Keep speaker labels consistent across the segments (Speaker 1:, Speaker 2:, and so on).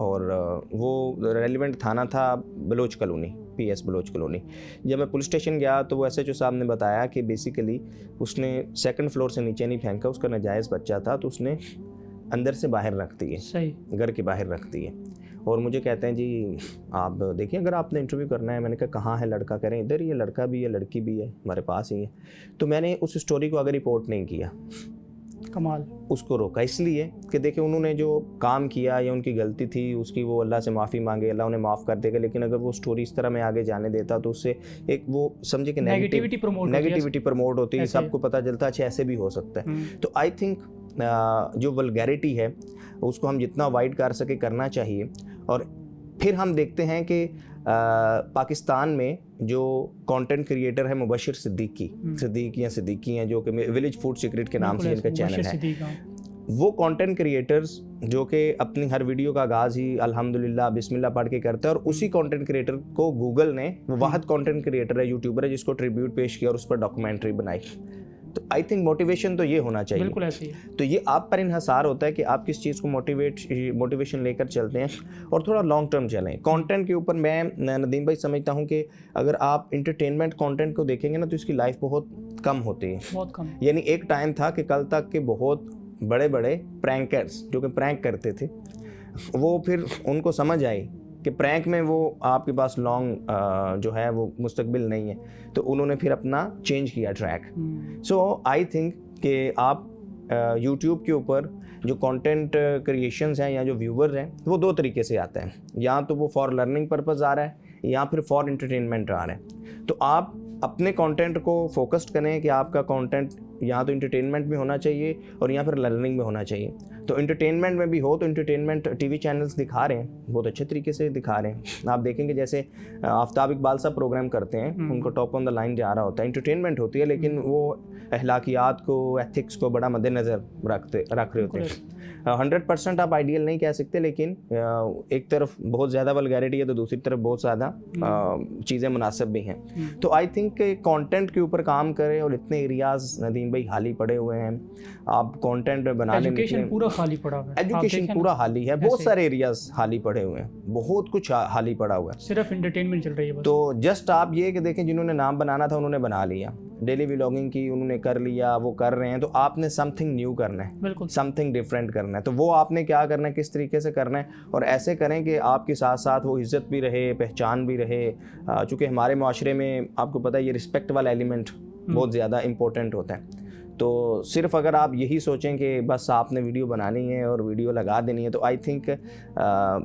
Speaker 1: اور وہ ریلیونٹ تھانہ تھا Baloch colony, PS Baloch colony. جب میں پولیس اسٹیشن گیا تو وہ SHO صاحب نے بتایا کہ بیسیکلی اس نے 2nd فلور سے نیچے نہیں پھینکا, اس کا ناجائز بچہ تھا تو اس نے اندر سے باہر رکھ دی ہے,
Speaker 2: صحیح
Speaker 1: گھر کے باہر رکھ دی ہے. اور مجھے کہتے ہیں جی آپ دیکھیں اگر آپ نے انٹرویو کرنا ہے. میں نے کہا کہاں ہے لڑکا؟ کہہ رہے ہیں ادھر ہی ہے, لڑکا بھی ہے لڑکی بھی ہے ہمارے پاس ہی ہے. تو میں نے اس اسٹوری کو اگر رپورٹ نہیں کیا,
Speaker 2: کمال,
Speaker 1: اس کو روکا اس لیے کہ دیکھیں انہوں نے جو کام کیا یا ان کی غلطی تھی اس کی وہ اللہ سے معافی مانگے, اللہ انہیں معاف کر دے گا. لیکن اگر وہ اسٹوری اس طرح میں آگے جانے دیتا تو اس سے ایک وہ سمجھے کہ
Speaker 2: نیگیٹیوٹی
Speaker 1: پروموٹ ہوتی ہے, سب کو پتہ چلتا اچھا ایسے بھی ہو سکتا ہے. تو آئی تھنک جو ولگیرٹی ہے اس کو ہم جتنا اوائڈ کر سکے کرنا چاہیے. اور پھر ہم دیکھتے ہیں کہ پاکستان میں جو کانٹینٹ کریٹر ہے مبشر صدیقی ہیں جو کہ ولیج فوڈ سیکرٹ کے نام سے ان کا چینل ہے, وہ کانٹینٹ کریٹرز جو کہ اپنی ہر ویڈیو کا آغاز ہی الحمدللہ بسم اللہ پڑھ کے کرتے ہیں. اور اسی کانٹینٹ کریٹر کو گوگل نے, وہ واحد کانٹینٹ کریٹر ہے, یوٹیوبر ہے جس کو ٹریبیوٹ پیش کیا اور اس پر ڈاکومنٹری بنائی. تو آئی تھنک موٹیویشن تو یہ ہونا چاہیے.
Speaker 2: بالکل ایسے ہی.
Speaker 1: تو یہ آپ پر انحصار ہوتا ہے کہ آپ کس چیز کو موٹیویشن لے کر چلتے ہیں اور تھوڑا لانگ ٹرم چلیں. کانٹینٹ کے اوپر میں ندیم بھائی سمجھتا ہوں کہ اگر آپ انٹرٹینمنٹ کانٹینٹ کو دیکھیں گے نا تو اس کی لائف بہت کم ہوتی ہے,
Speaker 2: بہت کم.
Speaker 1: یعنی ایک ٹائم تھا کہ کل تک کے بہت بڑے بڑے پرینکرز جو کہ پرینک کرتے تھے, وہ پھر ان کو سمجھ آئی کہ پرینک میں وہ آپ کے پاس لانگ جو ہے وہ مستقبل نہیں ہے, تو انہوں نے پھر اپنا چینج کیا ٹریک. سو آئی تھنک کہ آپ یوٹیوب کے اوپر جو کانٹینٹ کریشنز ہیں یا جو ویورز ہیں وہ 2 طریقے سے آتے ہیں, یا تو وہ فار لرننگ پرپز آ رہا ہے یا پھر فار انٹرٹینمنٹ آ رہا ہے. تو آپ اپنے کانٹینٹ کو فوکسڈ کریں کہ آپ کا کانٹینٹ یا تو انٹرٹینمنٹ میں ہونا چاہیے اور یا پھر لرننگ میں ہونا چاہیے. تو انٹرٹینمنٹ میں بھی ہو تو انٹرٹینمنٹ ٹی وی چینلز دکھا رہے ہیں, بہت اچھے طریقے سے دکھا رہے ہیں. آپ دیکھیں گے جیسے آفتاب اقبال صاحب پروگرام کرتے ہیں, ان کو ٹاپ آن دا لائن جا رہا ہوتا ہے, انٹرٹینمنٹ ہوتی ہے لیکن وہ اخلاقیات کو, ایتھکس کو بڑا مد نظر رکھ رہے ہوتے ہیں. 100% آپ آئیڈیل نہیں کہہ سکتے, لیکن ایک طرف بہت زیادہ ولگیرٹی ہے تو دوسری طرف بہت زیادہ چیزیں مناسب بھی ہیں. تو آئی تھنک کہ کانٹینٹ کے اوپر کام کریں, اور اتنے ایریاز ندیم بھائی خالی پڑے ہوئے ہیں. آپ کانٹینٹ بنانے
Speaker 2: ایجوکیشن پورا خالی پڑا ہوا ہے,
Speaker 1: ایجوکیشن پورا خالی ہے, بہت سارے ایریاز خالی پڑے ہوئے ہیں, بہت کچھ خالی پڑا ہوا ہے,
Speaker 2: صرف انٹرٹینمنٹ چل رہی ہے بس.
Speaker 1: تو جسٹ آپ یہ کہ دیکھیں جنہوں نے نام بنانا تھا انہوں نے بنا لیا, ڈیلی ولاگنگ کی انہوں نے کر لیا, وہ کر رہے ہیں. تو آپ نے سم تھنگ نیو کرنا ہے,
Speaker 2: بالکل
Speaker 1: سم تھنگ ڈفرینٹ کرنا ہے. تو وہ آپ نے کیا کرنا ہے, کس طریقے سے کرنا ہے, اور ایسے کریں کہ آپ کے ساتھ ساتھ وہ عزت بھی رہے, پہچان بھی رہے. چونکہ ہمارے معاشرے میں آپ کو پتہ ہے یہ رسپیکٹ والا ایلیمنٹ بہت زیادہ امپورٹنٹ ہوتا ہے. تو صرف اگر آپ یہی سوچیں کہ بس آپ نے ویڈیو بنانی ہے اور ویڈیو لگا دینی ہے, تو آئی تھنک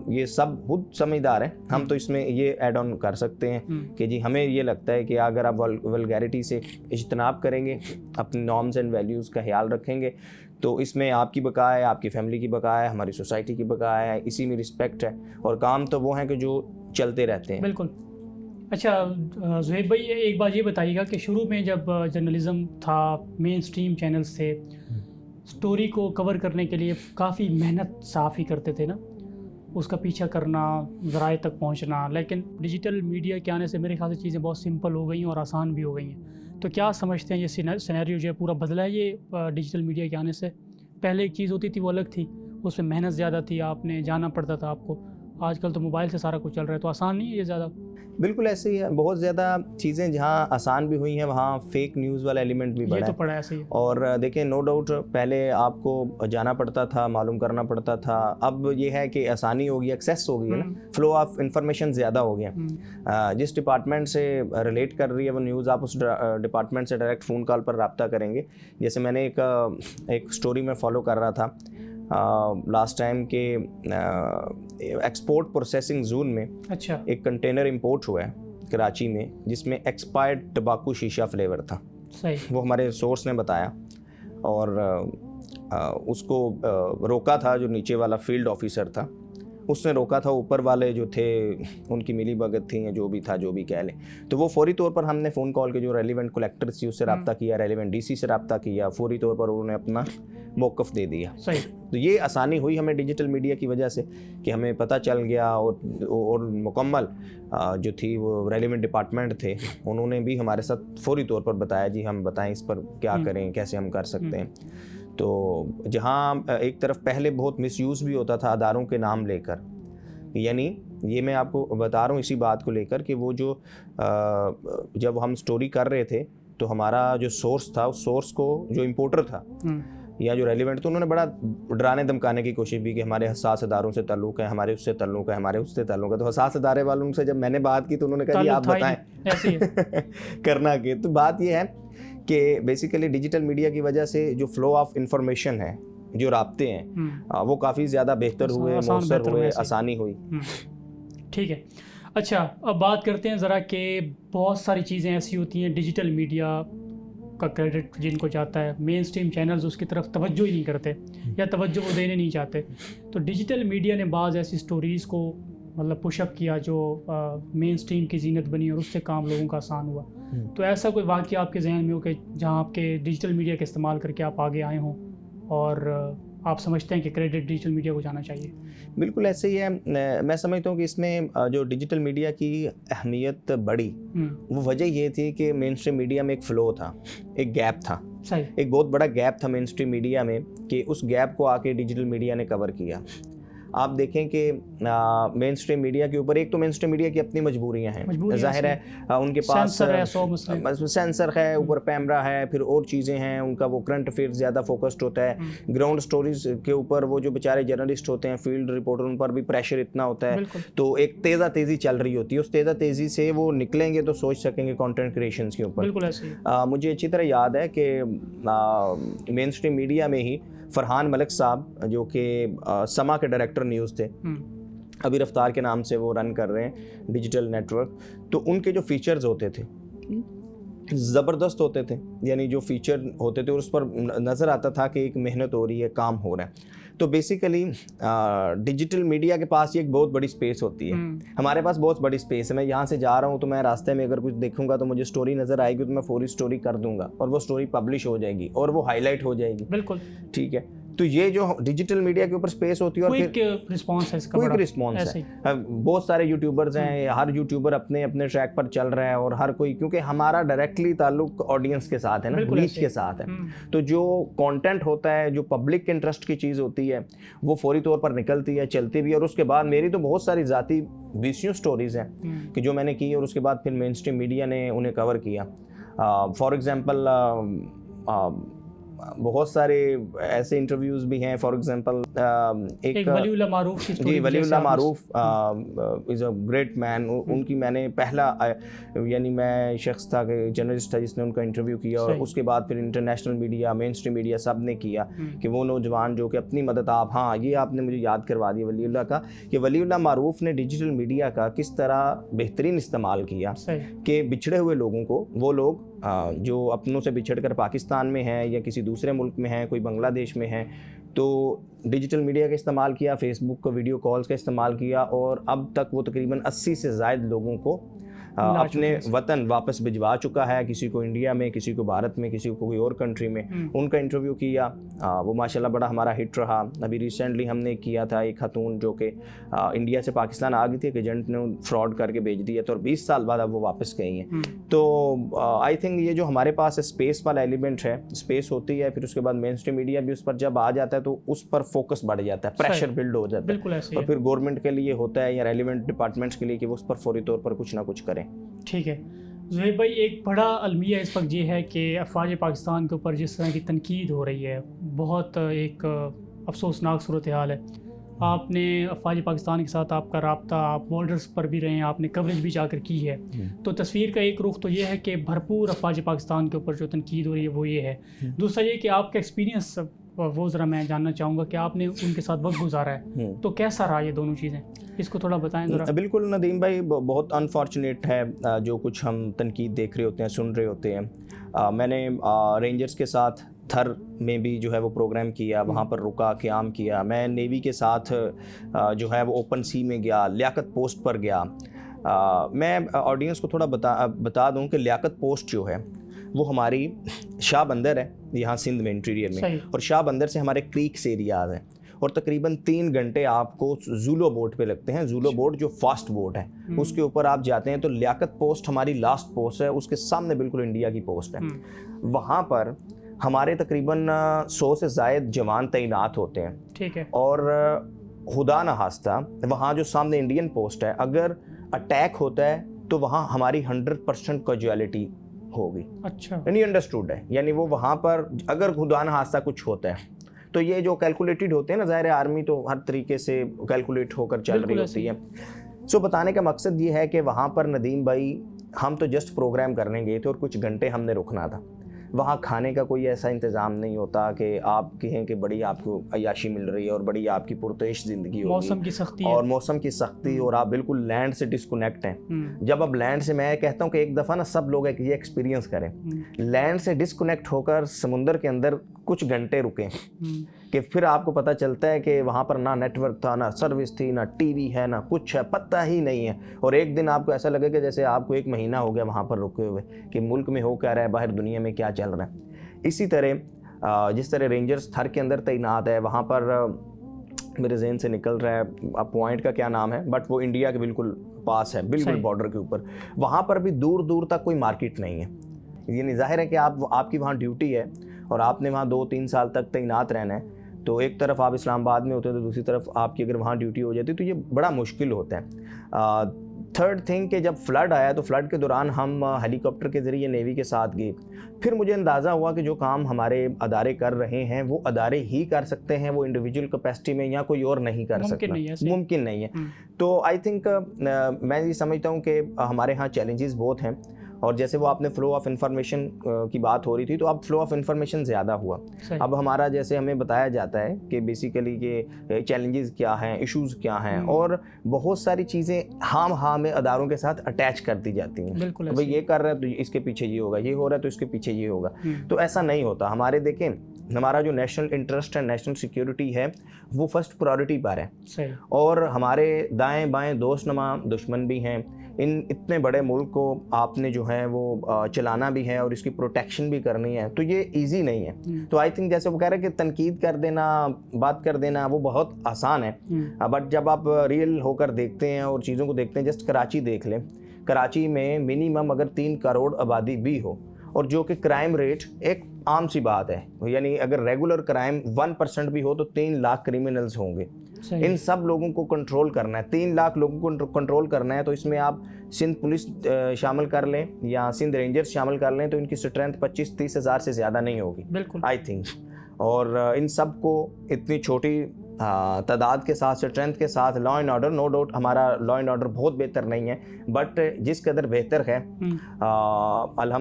Speaker 1: یہ سب خود سمجھدار ہیں. ہم تو اس میں یہ ایڈ آن کر سکتے ہیں کہ جی ہمیں یہ لگتا ہے کہ اگر آپ ولگیرٹی سے اجتناب کریں گے, اپنے نارمز اینڈ ویلیوز کا خیال رکھیں گے, تو اس میں آپ کی بقا ہے, آپ کی فیملی کی بقا ہے, ہماری سوسائٹی کی بقا ہے, اسی میں رسپیکٹ ہے. اور کام تو وہ ہیں کہ جو چلتے رہتے ہیں.
Speaker 2: بالکل. اچھا زہیب بھائی, ایک بات یہ بتائیے گا کہ شروع میں جب جرنلزم تھا, مین اسٹریم چینلز تھے, سٹوری کو کور کرنے کے لیے کافی محنت صحافی کرتے تھے نا, اس کا پیچھا کرنا, ذرائع تک پہنچنا. لیکن ڈیجیٹل میڈیا کے آنے سے میرے خیال سے چیزیں بہت سمپل ہو گئی ہیں اور آسان بھی ہو گئی ہیں. تو کیا سمجھتے ہیں یہ سینیریو جو ہے پورا بدلا ہے یہ ڈیجیٹل میڈیا کے آنے سے؟ پہلے ایک چیز ہوتی تھی وہ الگ تھی, اس میں محنت زیادہ تھی, آپ نے جانا پڑتا تھا آپ کو. آج کل تو موبائل سے سارا کچھ چل رہا ہے, تو آسان نہیں ہے یہ زیادہ؟
Speaker 1: بالکل ایسے ہی ہے. بہت زیادہ چیزیں جہاں آسان بھی ہوئی ہیں وہاں فیک نیوز والا ایلیمنٹ بھی بڑھا ہے.
Speaker 2: یہ تو پڑا ہے, ایسے ہی.
Speaker 1: اور دیکھیں نو ڈاؤٹ پہلے آپ کو جانا پڑتا تھا, معلوم کرنا پڑتا تھا. اب یہ ہے کہ آسانی ہوگی, ایکسیس ہو گئی ہے نا, فلو آف انفارمیشن زیادہ ہو گیا. جس ڈپارٹمنٹ سے ریلیٹ کر رہی ہے وہ نیوز, آپ اس ڈپارٹمنٹ سے ڈائریکٹ فون کال پر رابطہ کریں گے. جیسے میں نے ایک اسٹوری میں فالو کر رہا تھا لاسٹ ٹائم کے ایکسپورٹ پروسیسنگ زون میں. اچھا. ایک کنٹینر امپورٹ ہوا ہے کراچی میں جس میں ایکسپائرڈ ٹباکو شیشہ فلیور تھا. صحیح. وہ ہمارے سورس نے بتایا, اور اس کو روکا تھا جو نیچے والا فیلڈ آفیسر تھا, اس نے روکا تھا. اوپر والے جو تھے ان کی ملی بھگت تھی, یا جو بھی تھا, جو بھی کہہ لیں. تو وہ فوری طور پر ہم نے فون کال کے جو ریلیونٹ کلیکٹرز تھی اس سے رابطہ کیا, ریلیونٹ ڈی سی سے رابطہ کیا, فوری طور پر انہوں نے اپنا موقف دے دیا. صحیح. تو یہ آسانی ہوئی ہمیں ڈیجیٹل میڈیا کی وجہ سے کہ ہمیں پتہ چل گیا, اور مکمل جو تھی وہ ریلیونٹ ڈپارٹمنٹ تھے انہوں نے بھی ہمارے ساتھ فوری طور پر بتایا جی ہم بتائیں اس پر کیا کریں, کیسے ہم کر سکتے ہیں. تو جہاں ایک طرف پہلے بہت مس یوز بھی ہوتا تھا اداروں کے نام لے کر, یعنی یہ میں آپ کو بتا رہا ہوں اسی بات کو لے کر کہ وہ جو جب ہم سٹوری کر رہے تھے تو ہمارا جو سورس تھا اس سورس کو جو امپورٹر تھا یا جو ریلیونٹ تھا انہوں نے بڑا ڈرانے دھمکانے کی کوشش بھی کہ ہمارے حساس اداروں سے تعلق ہے, ہمارے اس سے تعلق ہے, ہمارے اس سے تعلق ہے. تو حساس ادارے والوں سے جب میں نے بات کی تو انہوں نے کہا جی آپ بتائیں کرنا کہ. تو بات یہ ہے کہ بیسیکلی ڈیجیٹل میڈیا کی وجہ سے جو فلو آف انفارمیشن ہے, جو رابطے ہیں, وہ کافی زیادہ بہتر ہوئے, مؤثر ہوئے, آسانی ہوئی.
Speaker 2: ٹھیک ہے. اچھا اب بات کرتے ہیں ذرا کہ بہت ساری چیزیں ایسی ہوتی ہیں ڈیجیٹل میڈیا کا کریڈٹ جن کو جاتا ہے, مین اسٹریم چینلز اس کی طرف توجہ ہی نہیں کرتے یا توجہ وہ دینے نہیں چاہتے. تو ڈیجیٹل میڈیا نے بعض ایسی سٹوریز کو مطلب پش اپ کیا جو مین اسٹریم کی زینت بنی اور اس سے کام لوگوں کا آسان ہوا. تو ایسا کوئی واقعہ آپ کے ذہن میں ہو کہ جہاں آپ کے ڈیجیٹل میڈیا کا استعمال کر کے آپ آگے آئے ہوں اور آپ سمجھتے ہیں کہ کریڈٹ ڈیجیٹل میڈیا کو جانا چاہیے؟
Speaker 1: بالکل ایسے ہی ہے. میں سمجھتا ہوں کہ اس میں جو ڈیجیٹل میڈیا کی اہمیت بڑھی وہ وجہ یہ تھی کہ مین اسٹریم میڈیا میں ایک فلو تھا, ایک گیپ تھا, ایک بہت بڑا گیپ تھا مین اسٹریم میڈیا میں, کہ اس گیپ کو آ کے ڈیجیٹل میڈیا نے کور کیا. آپ دیکھیں کہ مین اسٹریم میڈیا کے اوپر ایک تو مین اسٹریم میڈیا کی اپنی مجبوریاں ہیں, ظاہر ہے ان کے پاس سینسر ہے, اوپر کیمرہ ہے, پھر اور چیزیں ہیں, ان کا وہ کرنٹ افیئر زیادہ فوکسڈ ہوتا ہے. گراؤنڈ سٹوریز کے اوپر وہ جو بیچارے جرنلسٹ ہوتے ہیں, فیلڈ رپورٹر, ان پر بھی پریشر اتنا ہوتا ہے. تو ایک تیزی چل رہی ہوتی ہے, اس تیزی سے وہ نکلیں گے تو سوچ سکیں گے کنٹینٹ کریشنز کے اوپر. مجھے اچھی طرح یاد ہے کہ مین اسٹریم میڈیا میں ہی فرحان ملک صاحب جو کہ سما کے ڈائریکٹر نیوز تھے, ابھی رفتار کے نام سے وہ رن کر رہے ہیں ڈیجیٹل نیٹ ورک, تو ان کے جو فیچرز ہوتے تھے زبردست ہوتے تھے. یعنی جو فیچر ہوتے تھے اس پر نظر آتا تھا کہ ایک محنت ہو رہی ہے, کام ہو رہا ہے. تو بیسیکلی ڈیجیٹل میڈیا کے پاس یہ ایک بہت بڑی اسپیس ہوتی ہے. ہمارے پاس بہت بڑی اسپیس ہے. میں یہاں سے جا رہا ہوں تو میں راستے میں اگر کچھ دیکھوں گا تو مجھے سٹوری نظر آئے گی تو میں فوری سٹوری کر دوں گا اور وہ سٹوری پبلش ہو جائے گی اور وہ ہائی لائٹ ہو جائے گی.
Speaker 2: بالکل
Speaker 1: ٹھیک ہے. تو یہ جو ڈیجیٹل میڈیا کے اوپر اسپیس ہوتی ہے اور
Speaker 2: کوئک رسپانس ہے.
Speaker 1: بہت سارے یوٹیوبرز ہیں, ہر یوٹیوبر اپنے ٹریک پر چل رہا ہے اور ہر کوئی, کیونکہ ہمارا ڈائریکٹلی تعلق آڈینس کے ساتھ ہے نا, ریچ کے ساتھ ہے. تو جو کانٹینٹ ہوتا ہے, جو پبلک انٹرسٹ کی چیز ہوتی ہے, وہ فوری طور پر نکلتی ہے, چلتی بھی. اور اس کے بعد میری تو بہت ساری ذاتی 20 سٹوریز ہیں کہ جو میں نے کی اور اس کے بعد پھر مین اسٹریم میڈیا نے انہیں کور کیا. فار ایگزامپل بہت سارے ایسے انٹرویوز بھی ہیں. فار ایگزامپل ایک ولی اللہ معروف, جی ولی اللہ معروف از اے گریٹ مین. ان کی میں نے پہلا یعنی میں شخص تھا کہ جرنلسٹ تھا جس نے ان کا انٹرویو کیا, اور اس کے بعد پھر انٹرنیشنل میڈیا, مین اسٹریم میڈیا سب نے کیا کہ وہ نوجوان جو کہ اپنی مدد ہاں یہ آپ نے مجھے یاد کروا دیا ولی اللہ کا, کہ ولی اللہ معروف نے ڈیجیٹل میڈیا کا کس طرح بہترین استعمال کیا کہ بچھڑے ہوئے لوگوں کو, وہ لوگ جو اپنوں سے بچھڑ کر پاکستان میں ہیں یا کسی دوسرے ملک میں ہیں, کوئی بنگلہ دیش میں ہیں, تو ڈیجیٹل میڈیا کا استعمال کیا, فیس بک کا ویڈیو کالز کا استعمال کیا, اور اب تک وہ تقریباً 80 سے زائد لوگوں کو اپنے وطن واپس بھجوا چکا ہے. کسی کو انڈیا میں, کسی کو بھارت میں, کسی کو کوئی اور کنٹری میں. ان کا انٹرویو کیا, وہ ماشاءاللہ بڑا ہمارا ہٹ رہا. ابھی ریسنٹلی ہم نے کیا تھا ایک خاتون جو کہ انڈیا سے پاکستان آ گئی تھی, ایک ایجنٹ نے فراڈ کر کے بھیج دیا تھا اور 20 سال بعد اب وہ واپس گئی ہیں. تو آئی تھنک یہ جو ہمارے پاس اسپیس والا ایلیمنٹ ہے, اسپیس ہوتی ہے, پھر اس کے بعد مین اسٹریم میڈیا بھی اس پر جب آ جاتا ہے تو اس پر فوکس بڑھ جاتا ہے, پریشر بلڈ ہو جاتا ہے, اور پھر گورنمنٹ کے لیے ہوتا ہے یا ریلیونٹ ڈپارٹمنٹس کے لیے کہ وہ اس پر فوری طور پر کچھ نہ کچھ کریں.
Speaker 2: ٹھیک ہے زہیب بھائی, ایک بڑا المیہ اس وقت یہ ہے کہ افواج پاکستان کے اوپر جس طرح کی تنقید ہو رہی ہے, بہت ایک افسوسناک صورتحال ہے. آپ نے افواج پاکستان کے ساتھ آپ کا رابطہ, آپ بارڈرز پر بھی رہے ہیں, آپ نے کوریج بھی جا کر کی ہے, تو تصویر کا ایک رخ تو یہ ہے کہ بھرپور افواج پاکستان کے اوپر جو تنقید ہو رہی ہے وہ یہ ہے. دوسرا یہ کہ آپ کا ایکسپیرینس وہ ذرا میں جاننا چاہوں گا کہ آپ نے ان کے ساتھ وقت گزارا ہے, تو کیسا رہا یہ دونوں چیزیں, اس کو تھوڑا بتائیں ذرا.
Speaker 1: بالکل ندیم بھائی, بہت انفارچونیٹ ہے جو کچھ ہم تنقید دیکھ رہے ہوتے ہیں, سن رہے ہوتے ہیں. میں نے رینجرز کے ساتھ تھر میں بھی جو ہے وہ پروگرام کیا, وہاں پر رکا, قیام کیا. میں نیوی کے ساتھ جو ہے وہ اوپن سی میں گیا, لیاقت پوسٹ پر گیا. میں آڈینس کو تھوڑا بتا دوں کہ لیاقت پوسٹ جو ہے وہ ہماری شاہ بندر ہے یہاں سندھ میں انٹیریئر میں, اور شاہ بندر سے ہمارے کریکس ایریاز ہیں, اور تقریباً 3 گھنٹے آپ کو زولو بوٹ پہ لگتے ہیں. زولو بوٹ جو فاسٹ بوٹ ہے اس کے اوپر آپ جاتے ہیں. تو لیاقت پوسٹ ہماری لاسٹ پوسٹ ہے, اس کے سامنے بالکل انڈیا کی پوسٹ ہے. وہاں پر ہمارے تقریباً 100 سے زائد جوان تعینات ہوتے ہیں.
Speaker 2: ٹھیک ہے.
Speaker 1: اور خدا نہ خواستہ وہاں جو سامنے انڈین پوسٹ ہے اگر اٹیک ہوتا ہے تو وہاں ہماری 100% کیجویلٹی ہوگی.
Speaker 2: اچھا,
Speaker 1: یعنی انڈرسٹوڈ ہے, یعنی وہ وہاں پر اگر خدا نہ خواستہ کچھ ہوتا ہے تو یہ جو کیلکولیٹڈ ہوتے ہیں نا, ظاہر آرمی تو ہر طریقے سے کیلکولیٹ ہو کر چل رہی ہوتی ہے. سو بتانے کا مقصد یہ ہے کہ وہاں پر ندیم بھائی ہم تو جسٹ پروگرام کرنے گئے تھے اور کچھ گھنٹے ہم نے رکنا تھا. وہاں کھانے کا کوئی ایسا انتظام نہیں ہوتا کہ آپ کہیں کہ بڑی آپ کو عیاشی مل رہی ہے اور بڑی آپ کی پرتعیش زندگی ہوگی,
Speaker 2: موسم کی سختی
Speaker 1: اور موسم کی سختی, اور آپ بالکل لینڈ سے ڈسکنیکٹ ہیں. جب اب لینڈ سے, میں کہتا ہوں کہ ایک دفعہ نا سب لوگ یہ ایکسپیرینس کریں, لینڈ سے ڈسکنیکٹ ہو کر سمندر کے اندر کچھ گھنٹے رکیں, کہ پھر آپ کو پتہ چلتا ہے کہ وہاں پر نہ نیٹ ورک تھا, نہ سروس تھی, نہ ٹی وی ہے, نہ کچھ ہے, پتہ ہی نہیں ہے. اور ایک دن آپ کو ایسا لگے کہ جیسے آپ کو 1 مہینہ ہو گیا وہاں پر رکے ہوئے, کہ ملک میں ہو کیا رہا ہے, باہر دنیا میں کیا چل رہا ہے. اسی طرح جس طرح رینجرز تھر کے اندر تعینات ہے, وہاں پر میرے ذہن سے نکل رہا ہے اب پوائنٹ کا کیا نام ہے, بٹ وہ انڈیا کے بالکل پاس ہے, بالکل بارڈر کے اوپر. وہاں پر بھی دور دور تک کوئی مارکیٹ نہیں ہے. یعنی ظاہر ہے کہ آپ کی وہاں ڈیوٹی ہے اور آپ نے وہاں 2-3 سال تک تعینات رہنا ہے, تو ایک طرف آپ اسلام آباد میں ہوتے ہیں تو دوسری طرف آپ کی اگر وہاں ڈیوٹی ہو جاتی تو یہ بڑا مشکل ہوتا ہے. تھرڈ تھنگ کہ جب فلڈ آیا تو فلڈ کے دوران ہم ہیلی کاپٹر کے ذریعے نیوی کے ساتھ گئے. پھر مجھے اندازہ ہوا کہ جو کام ہمارے ادارے کر رہے ہیں وہ ادارے ہی کر سکتے ہیں, وہ انڈیویجول کیپیسٹی میں یا کوئی اور نہیں کر سکتا, ممکن نہیں ہے. تو آئی تھنک میں یہ سمجھتا ہوں کہ ہمارے ہاں چیلنجز بہت ہیں, اور جیسے وہ آپ نے فلو آف انفارمیشن کی بات ہو رہی تھی, تو اب فلو آف انفارمیشن زیادہ ہوا. اب ہمارا جیسے ہمیں بتایا جاتا ہے کہ بیسیکلی یہ چیلنجز کیا ہیں, ایشوز کیا ہیں, اور بہت ساری چیزیں ہاں میں اداروں کے ساتھ اٹیچ کر دی جاتی ہیں. بھئی یہ کر رہا ہے تو اس کے پیچھے یہ ہوگا, یہ ہو رہا ہے تو اس کے پیچھے یہ ہوگا. تو ایسا نہیں ہوتا. ہمارے دیکھیں ہمارا جو نیشنل انٹرسٹ ہے, نیشنل سیکیورٹی ہے, وہ فرسٹ پرائورٹی پر ہے. اور ہمارے دائیں بائیں دوست نما دشمن بھی ہیں. ان اتنے بڑے ملک کو آپ نے جو ہے وہ چلانا بھی ہے اور اس کی پروٹیکشن بھی کرنی ہے, تو یہ ایزی نہیں ہے. تو آئی تھنک جیسے وہ کہہ رہے ہیں کہ تنقید کر دینا, بات کر دینا وہ بہت آسان ہے, بٹ جب آپ ریئل ہو کر دیکھتے ہیں اور چیزوں کو دیکھتے ہیں, جسٹ کراچی دیکھ لیں. کراچی میں منیمم اگر 3 کروڑ آبادی بھی ہو, اور جو کہ کرائم ریٹ ایک عام سی بات ہے, یعنی اگر ریگولر کرائم 1% بھی ہو تو 3 لاکھ کرمنلز ہوں گے. ان سب لوگوں کو کنٹرول کرنا ہے, 3 لاکھ لوگوں کو کنٹرول کرنا ہے. تو اس میں آپ سندھ پولیس شامل کر لیں یا سندھ رینجرز شامل کر لیں تو ان کی اسٹرینتھ 25-30 ہزار سے زیادہ نہیں ہوگی آئی تھنک. اور ان سب کو اتنی چھوٹی تعداد کے ساتھ, اسٹرینتھ کے ساتھ, law and order, no doubt ہمارا لا اینڈ آرڈر بہت بہتر نہیں ہے, بٹ جس قدر بہتر ہے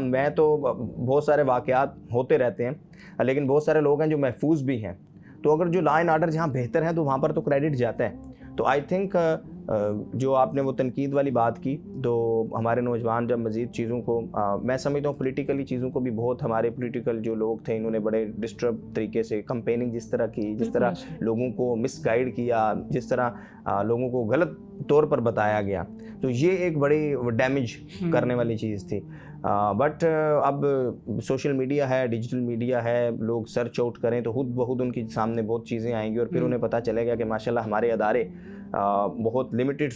Speaker 1: میں تو بہت سارے واقعات ہوتے رہتے ہیں, لیکن بہت سارے لوگ ہیں جو محفوظ بھی ہیں. تو اگر جو لا اینڈ آرڈر جہاں بہتر ہے تو وہاں پر تو کریڈٹ جاتا ہے. تو آئی تھنک جو آپ نے وہ تنقید والی بات کی, تو ہمارے نوجوان جب مزید چیزوں کو, میں سمجھتا ہوں پولیٹیکلی چیزوں کو بھی بہت, ہمارے پولیٹیکل جو لوگ تھے انہوں نے بڑے ڈسٹرب طریقے سے کمپیننگ جس طرح کی, جس طرح لوگوں کو مس گائیڈ کیا, جس طرح لوگوں کو غلط طور پر بتایا گیا, تو یہ ایک بڑی ڈیمیج کرنے والی چیز تھی. بٹ اب سوشل میڈیا ہے, ڈیجیٹل میڈیا ہے, لوگ سرچ آؤٹ کریں تو خود بخود ان کی سامنے بہت چیزیں آئیں گی, اور پھر انہیں پتہ چلے گا کہ ماشاءاللہ ہمارے ادارے بہت لمیٹڈ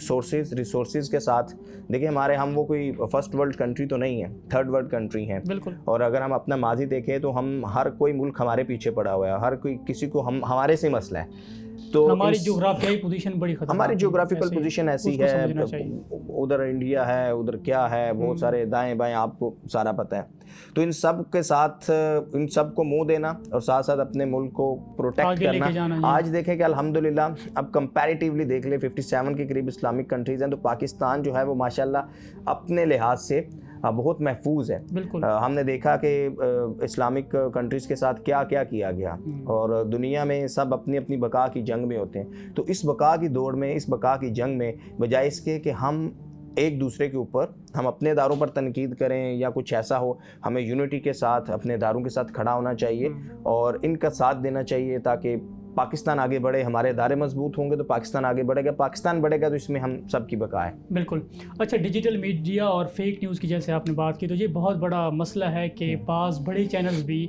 Speaker 1: ریسورسز کے ساتھ, دیکھیں ہم وہ کوئی فرسٹ ورلڈ کنٹری تو نہیں ہے, تھرڈ ورلڈ کنٹری ہیں. اور اگر ہم اپنا ماضی دیکھیں تو ہم ہر کوئی ملک ہمارے پیچھے پڑا ہوا ہے, ہر کوئی کسی کو ہمارے سے مسئلہ ہے. تو
Speaker 2: ہماری جغرافیائی پوزیشن بڑی خطرناک ہے,
Speaker 1: ہماری جیوگرافیکل پوزیشن ایسی ہے, ادھر انڈیا ہے, ادھر کیا ہے, بہت سارے دائیں بائیں آپ کو سارا پتہ ہے. تو ان سب کے ساتھ ان سب کو منہ دینا اور ساتھ ساتھ اپنے ملک کو پروٹیکٹ کرنا. آج دیکھیں کہ الحمدللہ اب کمپیریٹیولی دیکھ لیں 57 کے قریب اسلامک کنٹریز ہیں, تو پاکستان جو ہے وہ ماشاءاللہ اپنے لحاظ سے بہت محفوظ ہے. ہم نے دیکھا کہ اسلامک کنٹریز کے ساتھ کیا کیا گیا, اور دنیا میں سب اپنی اپنی بقا کی جنگ میں ہوتے ہیں. تو اس بقا کی دوڑ میں, اس بقا کی جنگ میں, بجائے اس کے کہ ہم ایک دوسرے کے اوپر ہم اپنے اداروں پر تنقید کریں یا کچھ ایسا ہو, ہمیں یونٹی کے ساتھ اپنے اداروں کے ساتھ کھڑا ہونا چاہیے اور ان کا ساتھ دینا چاہیے تاکہ پاکستان آگے بڑھے. ہمارے ادارے مضبوط ہوں گے تو پاکستان آگے بڑھے گا, پاکستان بڑھے گا تو اس میں ہم سب کی بقا ہے.
Speaker 2: بالکل. اچھا, ڈیجیٹل میڈیا اور فیک نیوز کی جیسے آپ نے بات کی, تو یہ بہت بڑا مسئلہ ہے کہ بعض بڑے چینلز بھی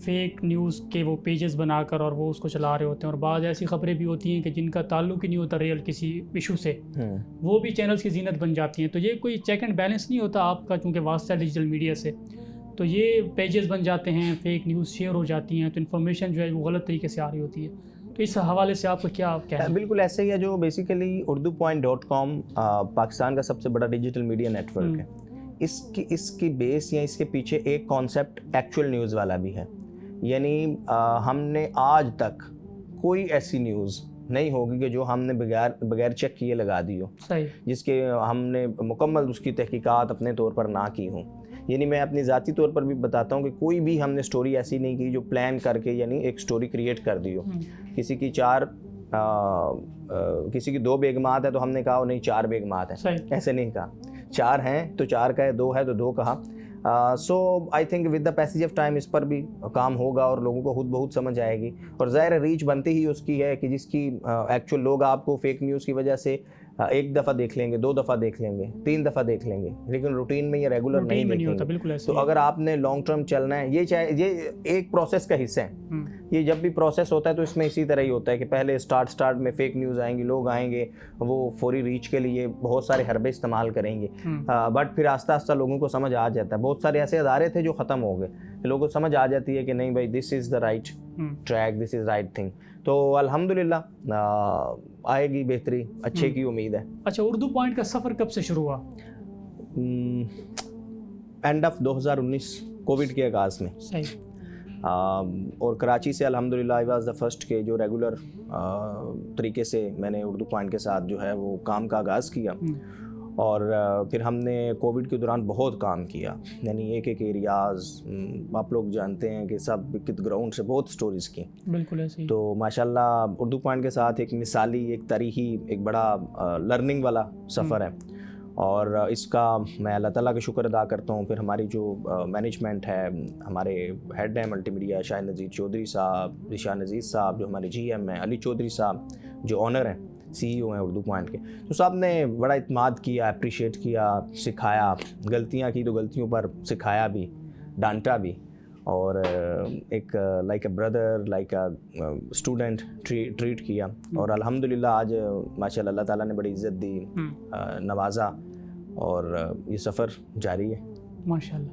Speaker 2: فیک نیوز کے وہ پیجز بنا کر اور وہ اس کو چلا رہے ہوتے ہیں, اور بعض ایسی خبریں بھی ہوتی ہیں کہ جن کا تعلق ہی نہیں ہوتا ریئل کسی ایشو سے, وہ بھی چینلز کی زینت بن جاتی ہیں. تو یہ کوئی چیک اینڈ بیلنس نہیں ہوتا آپ کا, چونکہ واسطہ ڈیجیٹل میڈیا سے, تو یہ پیجز بن جاتے ہیں, فیک نیوز شیئر ہو جاتی ہیں, تو انفارمیشن جو ہے وہ غلط طریقے سے آ رہی ہوتی ہے. تو اس حوالے سے آپ کو کیا کہنا ہے؟
Speaker 1: بالکل ایسے ہی ہے، جو بیسیکلی urdupoint.com پاکستان کا سب سے بڑا ڈیجیٹل میڈیا نیٹ ورک ہے. اس کی بیس یا اس کے پیچھے ایک کانسیپٹ ایکچوئل نیوز والا بھی ہے. یعنی ہم نے آج تک کوئی ایسی نیوز نہیں ہوگی کہ جو ہم نے بغیر چیک کیے لگا دی ہو، جس کے ہم نے مکمل اس کی تحقیقات اپنے طور پر نہ کی ہوں. یعنی میں اپنی ذاتی طور پر بھی بتاتا ہوں کہ کوئی بھی ہم نے سٹوری ایسی نہیں کی جو پلان کر کے یعنی ایک سٹوری کریٹ کر دی ہو. کسی کی 2 بیگمات ہے تو ہم نے کہا نہیں 4 بیگمات ہیں، ایسے نہیں کہا. 4 ہیں تو 4 کہے، 2 ہے تو 2 کہا. So I think with the passage of time اس پر بھی کام ہوگا اور لوگوں کو خود بہت سمجھ آئے گی. اور ظاہر ریچ بنتی ہی اس کی ہے کہ جس کی ایکچوئل لوگ آپ کو فیک نیوز کی وجہ سے 1 دفعہ دیکھ لیں گے، 2 دفعہ دیکھ لیں گے، 3 دفعہ دیکھ لیں گے، لیکن روٹین میں یہ ریگولر نہیں دیکھیں گے. تو اگر آپ نے لانگ ٹرم چلنا ہے، یہ ایک پروسیس کا حصہ ہے. یہ جب بھی پروسیس ہوتا ہے تو اس میں اسی طرح ہی ہوتا ہے کہ پہلے اسٹارٹ میں فیک نیوز آئیں گی، لوگ آئیں گے، وہ فوری ریچ کے لیے بہت سارے حربے استعمال کریں گے. بٹ پھر آہستہ آہستہ لوگوں کو سمجھ آ جاتا ہے. بہت سارے ایسے ادارے تھے جو ختم ہو گئے، لوگوں کو سمجھ آ جاتی ہے کہ نہیں بھائی this is the right track, this is right thing. تو الحمدللہ آئے گی بہتری، اچھے کی امید ہے.
Speaker 2: اچھا، اردو پوائنٹ کا سفر کب سے شروع ہوا؟
Speaker 1: اینڈ آف 2019 کووڈ کے آغاز میں.
Speaker 2: صحیح.
Speaker 1: اور کراچی سے الحمدللہ آئی واز دا فرسٹ کہ جو ریگولر طریقے سے میں نے اردو پوائنٹ کے ساتھ جو ہے وہ کام کا آغاز کیا. اور پھر ہم نے کووڈ کے دوران بہت کام کیا، یعنی ایک ایریاز آپ لوگ جانتے ہیں کہ سب کت گراؤنڈ سے بہت سٹوریز کی.
Speaker 2: بالکل ایسے ہی.
Speaker 1: تو ماشاءاللہ اردو پوائنٹ کے ساتھ ایک مثالی، ایک تاریخی، ایک بڑا لرننگ والا سفر ہے. اور اس کا میں اللہ تعالیٰ کا شکر ادا کرتا ہوں. پھر ہماری جو مینجمنٹ ہے، ہمارے ہیڈ ہیں ملٹی میڈیا شاہد نذیر چودھری صاحب، ذیشان عزیز صاحب جو ہمارے جی ایم ہیں، علی چودھری صاحب جو آنر ہیں، سی ای او ہیں اردو پوائنٹ کے. تو صاحب نے بڑا اعتماد کیا، اپریشیٹ کیا، سکھایا. غلطیاں کی تو غلطیوں پر سکھایا بھی، ڈانٹا بھی، اور ایک like a brother, like a student treat کیا. اور الحمدللہ آج ماشاءاللہ اللہ تعالیٰ نے بڑی عزت دی، نوازا، اور یہ سفر جاری ہے
Speaker 2: ماشاءاللہ.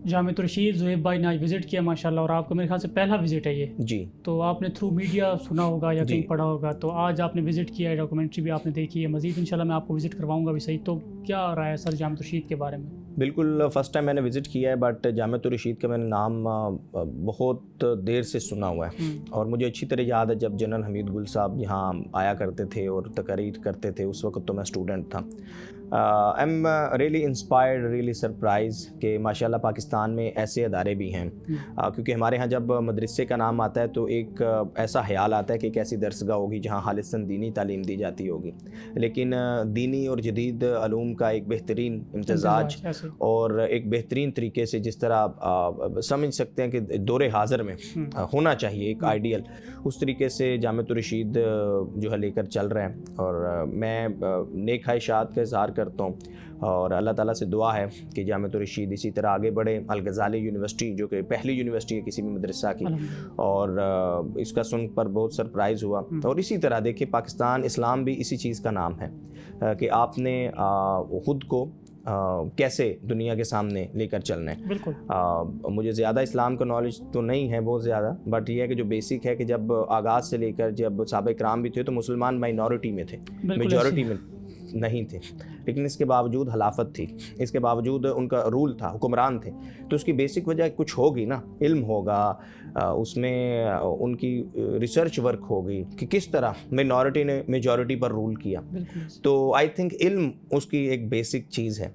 Speaker 2: جامعۃ الرشید زہیب بھائی نے آج وزٹ کیا ماشاءاللہ، اور آپ کا میرے خیال سے پہلا وزٹ ہے یہ.
Speaker 1: جی. تو
Speaker 2: آپ نے تھرو میڈیا سنا ہوگا یا کہیں پڑھا ہوگا، تو آج آپ نے وزٹ کیا ہے، ڈاکومنٹری بھی آپ نے دیکھی ہے. مزید انشاءاللہ میں آپ کو وزٹ کرواؤں گا بھی. صحیح. تو کیا رائے ہے سر جامعۃ الرشید کے بارے میں؟
Speaker 1: بالکل فرسٹ ٹائم میں نے وزٹ کیا ہے، بٹ جامعۃ الرشید کا میں نے نام بہت دیر سے سنا ہوا ہے. اور مجھے اچھی طرح یاد ہے جب جنرل حمید گل صاحب یہاں آیا کرتے تھے اور تقاریر کرتے تھے، اس وقت تو میں اسٹوڈنٹ تھا. I am really inspired, really surprise کہ ماشاءاللہ پاکستان میں ایسے ادارے بھی ہیں. کیونکہ ہمارے ہاں جب مدرسے کا نام آتا ہے تو ایک ایسا خیال آتا ہے کہ ایک ایسی درسگاہ ہوگی جہاں خالصاً دینی تعلیم دی جاتی ہوگی. لیکن دینی اور جدید علوم کا ایک بہترین امتزاج اور ایک بہترین طریقے سے جس طرح سمجھ سکتے ہیں کہ دور حاضر میں ہونا چاہیے ایک آئیڈیل، اس طریقے سے جامعۃ الرشید جو ہے لے کر چل رہے ہیں. اور میں نیک خواہشات کا اظہار کرتا ہوں، اور اللہ تعالیٰ سے دعا ہے کہ جامعۃ الرشید اسی طرح آگے بڑھے. الغزالی یونیورسٹی جو کہ پہلی یونیورسٹی ہے کسی بھی مدرسہ کی، اور اس کا سن پر بہت سرپرائز ہوا. اور اسی طرح دیکھیں پاکستان اسلام بھی اسی چیز کا نام ہے کہ آپ نے خود کو کیسے دنیا کے سامنے لے کر چلنا ہے.
Speaker 2: بالکل.
Speaker 1: مجھے زیادہ اسلام کا نالج تو نہیں ہے بہت زیادہ، بٹ یہ ہے کہ جو بیسک ہے کہ جب آغاز سے لے کر جب صحابہ کرام بھی تھے تو مسلمان مائنورٹی میں تھے، میجورٹی میں نہیں تھے. لیکن اس کے باوجود خلافت تھی، اس کے باوجود ان کا رول تھا، حکمران تھے. تو اس کی بیسک وجہ کچھ ہوگی نا، علم ہوگا، اس میں ان کی ریسرچ ورک ہوگی کہ کس طرح مائنورٹی نے میجورٹی پر رول کیا. تو آئی تھنک علم اس کی ایک بیسک چیز ہے.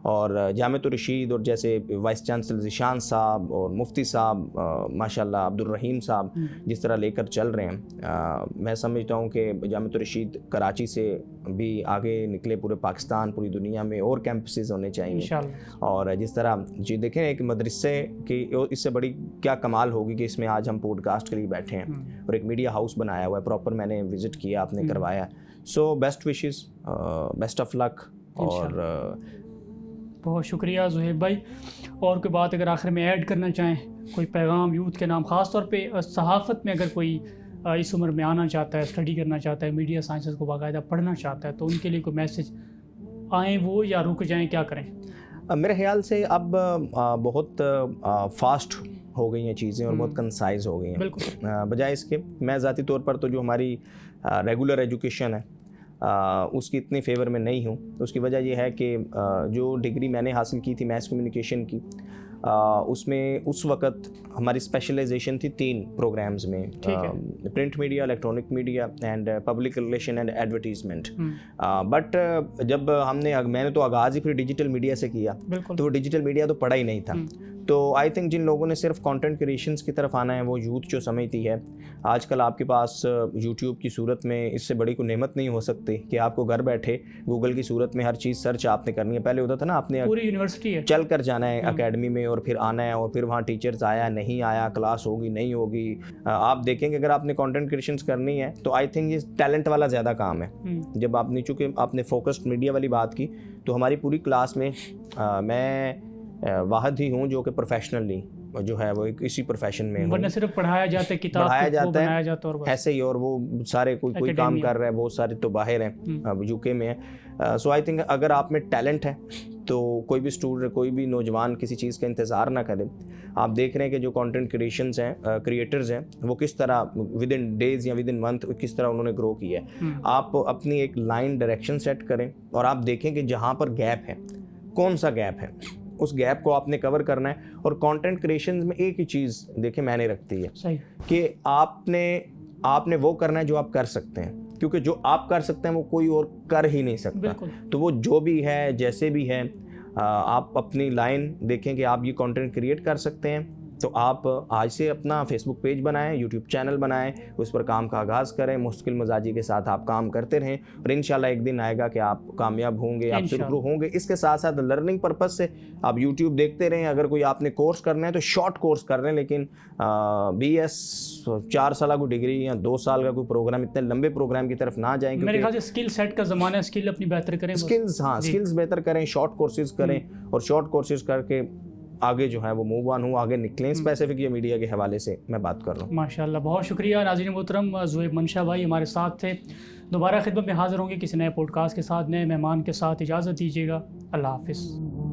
Speaker 1: اور جامعۃ الرشید اور جیسے وائس چانسلر ذیشان صاحب اور مفتی صاحب ماشاءاللہ عبدالرحیم صاحب جس طرح لے کر چل رہے ہیں، میں سمجھتا ہوں کہ جامعۃ الرشید کراچی سے بھی آگے نکلے، پورے پاکستان، پوری دنیا میں اور کیمپسز ہونے چاہیے. اور جس طرح جی دیکھیں ایک مدرسے کی اس سے بڑی کیا کمال ہوگی کہ اس میں آج ہم پوڈ کاسٹ کے لیے بیٹھے ہیں اور ایک میڈیا ہاؤس بنایا ہوا ہے پراپر. میں نے وزٹ کیا، آپ نے کروایا. So best wishes, best of luck. اور
Speaker 2: بہت شکریہ زہیب بھائی. اور کوئی بات اگر آخر میں ایڈ کرنا چاہیں، کوئی پیغام یوتھ کے نام، خاص طور پہ صحافت میں اگر کوئی اس عمر میں آنا چاہتا ہے، اسٹڈی کرنا چاہتا ہے، میڈیا سائنسز کو باقاعدہ پڑھنا چاہتا ہے، تو ان کے لیے کوئی میسج، آئیں وہ یا رک جائیں، کیا کریں؟
Speaker 1: میرے خیال سے اب بہت فاسٹ ہو گئی ہیں چیزیں اور بہت کنسائز ہو گئی ہیں.
Speaker 2: بالکل.
Speaker 1: بجائے اس کے میں ذاتی طور پر تو جو ہماری ریگولر ایجوکیشن ہے اس کی اتنی فیور میں نہیں ہوں. اس کی وجہ یہ ہے کہ جو ڈگری میں نے حاصل کی تھی میس کمیونیکیشن کی, اس میں اس وقت ہماری اسپیشلائزیشن تھی 3 پروگرامز میں, print media, electronic media and public relation and advertisement. But جب میں نے تو آغاز ہی پھر ڈیجیٹل میڈیا سے کیا, تو وہ ڈیجیٹل میڈیا تو پڑھا ہی نہیں تھا. تو آئی تھنک جن لوگوں نے صرف کانٹینٹ کریشنس کی طرف آنا ہے وہ یوتھ جو سمجھتی ہے. آج کل آپ کے پاس یوٹیوب کی صورت میں اس سے بڑی کوئی نعمت نہیں ہو سکتی کہ آپ کو گھر بیٹھے گوگل کی صورت میں ہر چیز سرچ آپ نے کرنی ہے. پہلے ہوتا تھا نا آپ نے
Speaker 2: پوری یونیورسٹی ہے
Speaker 1: چل کر جانا ہے اکیڈمی میں اور پھر آنا ہے اور پھر وہاں ٹیچرز آیا نہیں آیا, کلاس ہوگی نہیں ہوگی. آپ دیکھیں کہ اگر آپ نے کانٹینٹ کریشنس کرنی ہے تو آئی تھنک یہ ٹیلنٹ والا زیادہ کام ہے. جب آپ نے چونکہ آپ نے فوکسڈ میڈیا والی بات کی تو ہماری پوری کلاس میں میں واحد ہی ہوں جو کہ پروفیشنلی جو ہے وہ اسی پروفیشن میں
Speaker 2: ورنہ صرف پڑھایا جاتا ہے, کتاب
Speaker 1: پڑھایا جاتا ہے
Speaker 2: اور
Speaker 1: ایسے ہی, اور وہ سارے کوئی کام کر رہا ہے, بہت سارے تو باہر ہیں, یو کے میں ہیں. سو آئی تھنک اگر آپ میں ٹیلنٹ ہے تو کوئی بھی اسٹوڈنٹ, کوئی بھی نوجوان کسی چیز کا انتظار نہ کرے. آپ دیکھ رہے ہیں کہ جو کانٹینٹ کریشنز ہیں, کریٹرز ہیں, وہ کس طرح ود ان ڈیز یا ود ان منتھ کس طرح انہوں نے گرو کیا ہے. آپ اپنی ایک لائن ڈائریکشن سیٹ کریں اور آپ دیکھیں کہ جہاں پر گیپ ہے, کون سا گیپ ہے, اس گیپ کو آپ نے کور کرنا ہے. اور کانٹینٹ کریشنز میں ایک ہی چیز دیکھیں میں نے رکھتی ہے کہ آپ نے وہ کرنا ہے جو آپ کر سکتے ہیں, کیونکہ جو آپ کر سکتے ہیں وہ کوئی اور کر ہی نہیں سکتا. تو وہ جو بھی ہے جیسے بھی ہے, آپ اپنی لائن دیکھیں کہ آپ یہ کانٹینٹ کریٹ کر سکتے ہیں تو آپ آج سے اپنا فیس بک پیج بنائیں, یوٹیوب چینل بنائیں, اس پر کام کا آغاز کریں, مستقل مزاجی کے ساتھ آپ کام کرتے رہیں اور انشاءاللہ ایک دن آئے گا کہ آپ کامیاب ہوں گے, آپ سرخرو ہوں گے. اس کے ساتھ ساتھ لرننگ پرپز سے آپ یوٹیوب دیکھتے رہیں. اگر کوئی آپ نے کورس کرنا ہے تو شارٹ کورس کر رہے ہیں, لیکن BS 4 سالہ کوئی ڈگری یا 2 سال کا کوئی پروگرام, اتنے لمبے پروگرام کی طرف نہ جائیں.
Speaker 2: میرے خیال سے اسکل سیٹ کا زمانہ ہے, اسکل اپنی بہتر کریں,
Speaker 1: اسکلز بہتر کریں, شارٹ کورسز کریں اور شارٹ کورسز کر کے آگے جو ہے وہ موو آن ہوں, آگے نکلیں. اسپیسیفک یہ میڈیا کے حوالے سے میں بات کر رہا ہوں.
Speaker 2: ماشاءاللہ, بہت شکریہ. ناظرین محترم, زہیب منشا بھائی ہمارے ساتھ تھے. دوبارہ خدمت میں حاضر ہوں گے کسی نئے پوڈ کاسٹ کے ساتھ, نئے مہمان کے ساتھ. اجازت دیجیے گا. اللہ حافظ.